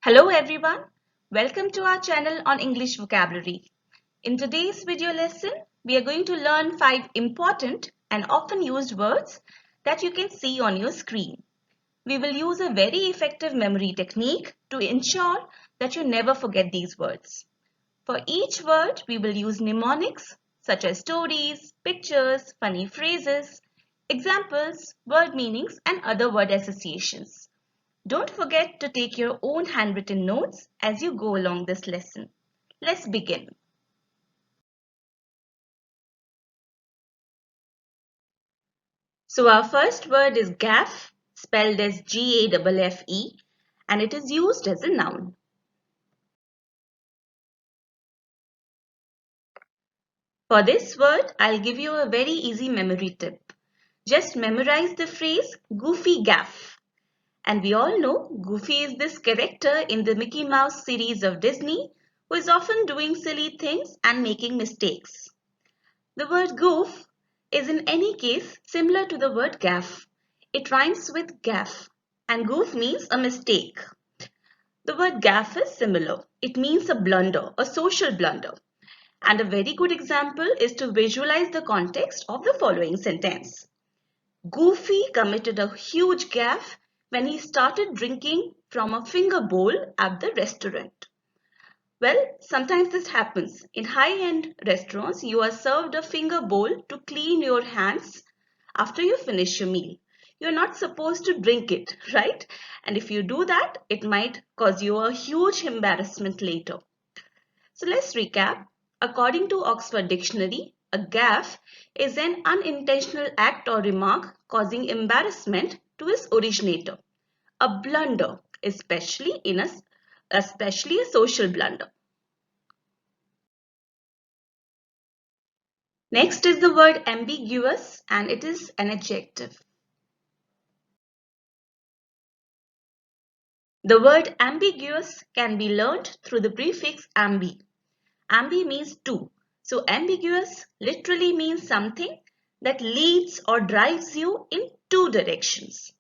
Hello everyone, welcome to our channel on English vocabulary. In today's video lesson, we are going to learn 5 important and often used words that you can see on your screen. We will use a very effective memory technique to ensure that you never forget these words. For each word, we will use mnemonics such as stories, pictures, funny phrases, examples, word meanings and other word associations. Don't forget to take your own handwritten notes as you go along this lesson. Let's begin. So our first word is gaffe, spelled as Gaffe, and it is used as a noun. For this word, I'll give you a very easy memory tip. Just memorize the phrase Goofy Gaff. And we all know Goofy is this character in the Mickey Mouse series of Disney who is often doing silly things and making mistakes. The word goof is in any case similar to the word gaff. It rhymes with gaff and goof means a mistake. The word gaff is similar. It means a blunder, a social blunder. And a very good example is to visualize the context of the following sentence. Goofy committed a huge gaffe when he started drinking from a finger bowl at the restaurant. Well, sometimes this happens. In high-end restaurants, you are served a finger bowl to clean your hands after you finish your meal. You're not supposed to drink it, right? And if you do that, it might cause you a huge embarrassment later. So let's recap. According to Oxford Dictionary, a gaffe is an unintentional act or remark causing embarrassment to its originator. A blunder, especially a social blunder. Next is the word ambiguous and it is an adjective. The word ambiguous can be learnt through the prefix ambi. Ambi means two. So ambiguous literally means something that leads or drives you in two directions.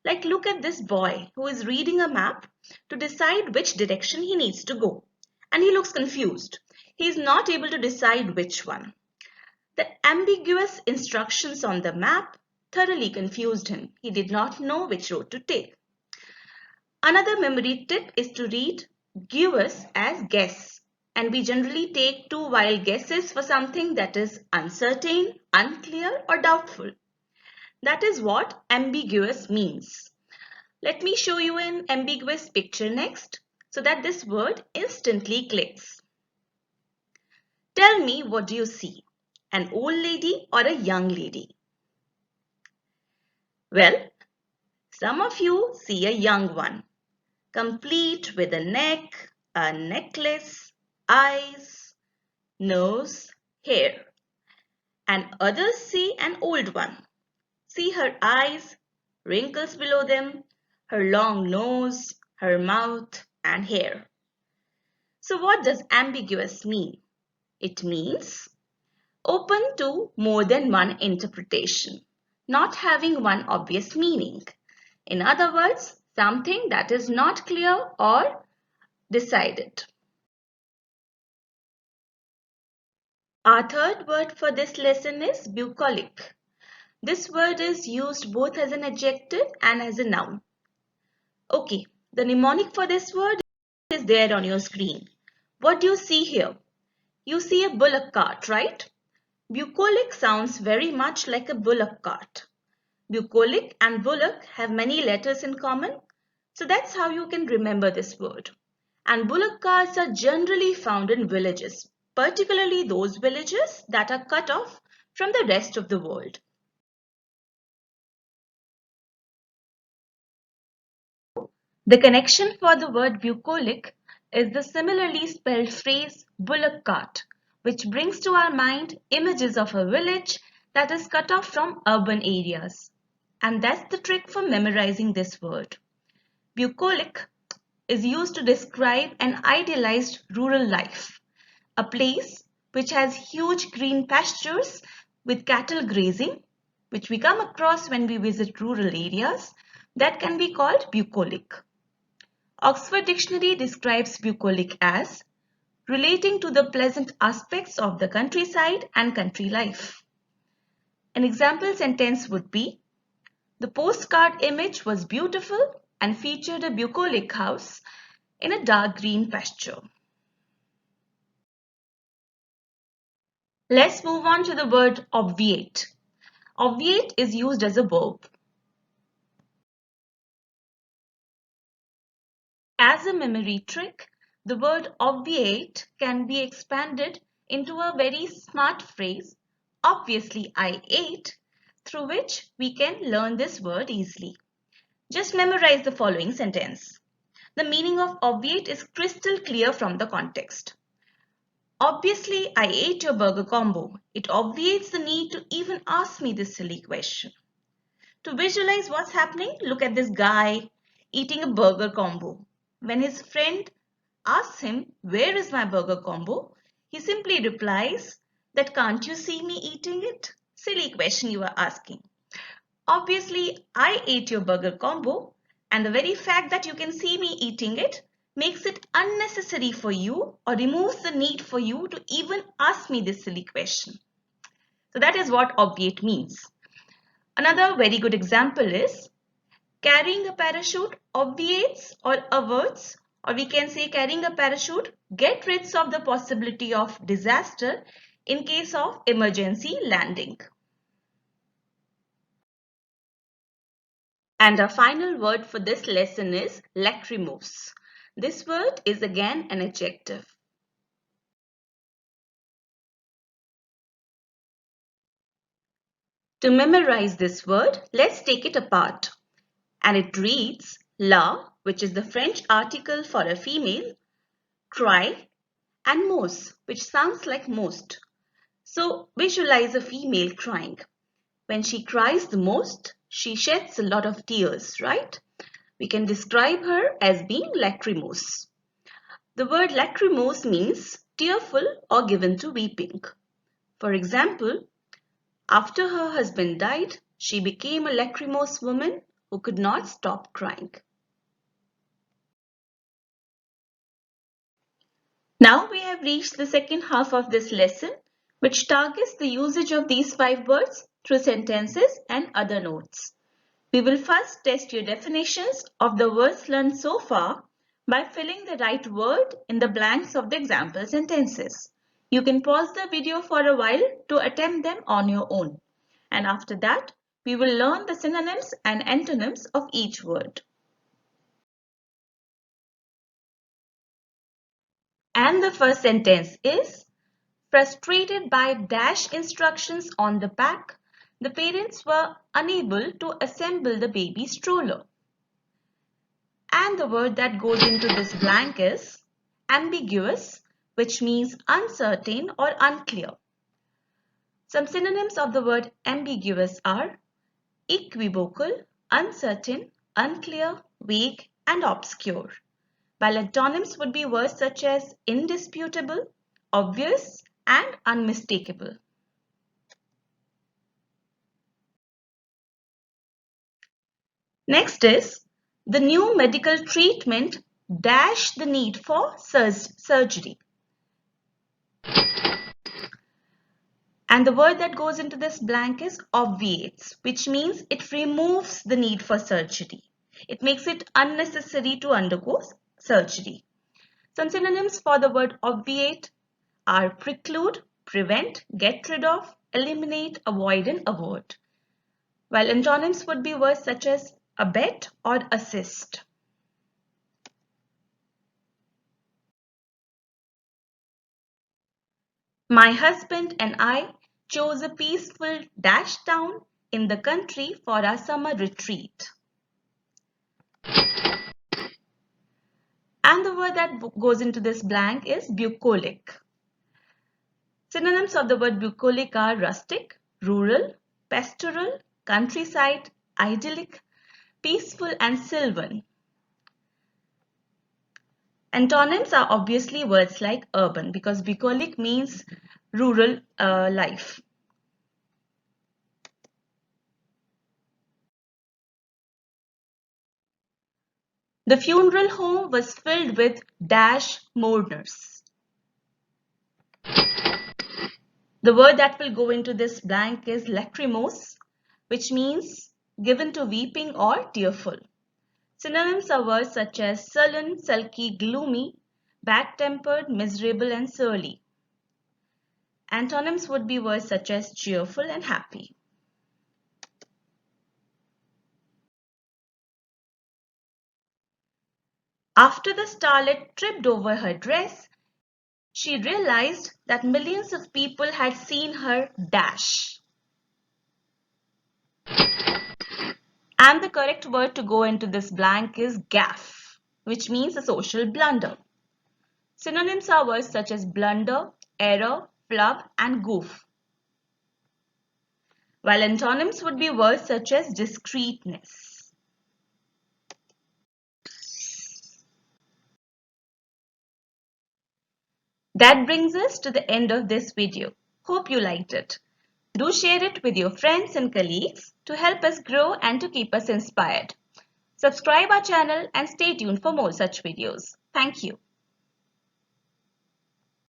Like look at this boy who is reading a map to decide which direction he needs to go. And he looks confused. He is not able to decide which one. The ambiguous instructions on the map thoroughly confused him. He did not know which road to take. Another memory tip is to read guess as guess. And we generally take two wild guesses for something that is uncertain, unclear or doubtful. That is what ambiguous means. Let me show you an ambiguous picture next so that this word instantly clicks. Tell me, what do you see? An old lady or a young lady? Well, some of you see a young one, complete with a neck, a necklace, eyes, nose, hair. And others see an old one. See her eyes, wrinkles below them, her long nose, her mouth and hair. So what does ambiguous mean? It means open to more than one interpretation, not having one obvious meaning. In other words, something that is not clear or decided. Our third word for this lesson is bucolic. This word is used both as an adjective and as a noun. Okay, the mnemonic for this word is there on your screen. What do you see here? You see a bullock cart, right? Bucolic sounds very much like a bullock cart. Bucolic and bullock have many letters in common, so that's how you can remember this word. And bullock carts are generally found in villages, particularly those villages that are cut off from the rest of the world. The connection for the word bucolic is the similarly spelled phrase bullock cart, which brings to our mind images of a village that is cut off from urban areas. And that's the trick for memorizing this word. Bucolic is used to describe an idealized rural life, a place which has huge green pastures with cattle grazing, which we come across when we visit rural areas, that can be called bucolic. Oxford Dictionary describes bucolic as relating to the pleasant aspects of the countryside and country life. An example sentence would be, the postcard image was beautiful and featured a bucolic house in a dark green pasture. Let's move on to the word obviate. Obviate is used as a verb. As a memory trick, the word obviate can be expanded into a very smart phrase, obviously I ate, through which we can learn this word easily. Just memorize the following sentence. The meaning of obviate is crystal clear from the context. Obviously, I ate your burger combo. It obviates the need to even ask me this silly question. To visualize what's happening, look at this guy eating a burger combo. When his friend asks him, where is my burger combo? He simply replies that, can't you see me eating it? Silly question you are asking. Obviously, I ate your burger combo, and the very fact that you can see me eating it makes it unnecessary for you or removes the need for you to even ask me this silly question. So that is what obviate means. Another very good example is carrying a parachute obviates or averts, or we can say carrying a parachute get rid of the possibility of disaster in case of emergency landing. And our final word for this lesson is lachrymose. This word is again an adjective. To memorize this word, let's take it apart. And it reads la, which is the French article for a female, cry, and mose, which sounds like most. So visualize a female crying. When she cries the most, she sheds a lot of tears, right? We can describe her as being lachrymose. The word lachrymose means tearful or given to weeping. For example, after her husband died, she became a lachrymose woman who could not stop crying. Now we have reached the second half of this lesson, which targets the usage of these 5 words through sentences and other notes. We will first test your definitions of the words learned so far by filling the right word in the blanks of the example sentences. You can pause the video for a while to attempt them on your own. And after that, we will learn the synonyms and antonyms of each word. And the first sentence is, frustrated by dash instructions on the pack, the parents were unable to assemble the baby stroller. And the word that goes into this blank is ambiguous, which means uncertain or unclear. Some synonyms of the word ambiguous are equivocal, uncertain, unclear, vague, and obscure. While antonyms would be words such as indisputable, obvious, and unmistakable. Next is the new medical treatment dash the need for surgery. And the word that goes into this blank is obviates, which means it removes the need for surgery. It makes it unnecessary to undergo surgery. Some synonyms for the word obviate are preclude, prevent, get rid of, eliminate, avoid, and avert. While antonyms would be words such as abet or assist. My husband and I chose a peaceful dash town in the country for our summer retreat. And the word that goes into this blank is bucolic. Synonyms of the word bucolic are rustic, rural, pastoral, countryside, idyllic, peaceful, and sylvan. Antonyms are obviously words like urban because bucolic means rural life. The funeral home was filled with dash mourners. The word that will go into this blank is lachrymose, which means given to weeping or tearful. Synonyms are words such as sullen, sulky, gloomy, bad-tempered, miserable, and surly. Antonyms would be words such as cheerful and happy. After the starlet tripped over her dress, she realized that millions of people had seen her dash. And the correct word to go into this blank is gaffe, which means a social blunder. Synonyms are words such as blunder, error, flub, and goof. While antonyms would be words such as discreetness. That brings us to the end of this video. Hope you liked it. Do share it with your friends and colleagues to help us grow and to keep us inspired. Subscribe our channel and stay tuned for more such videos. Thank you.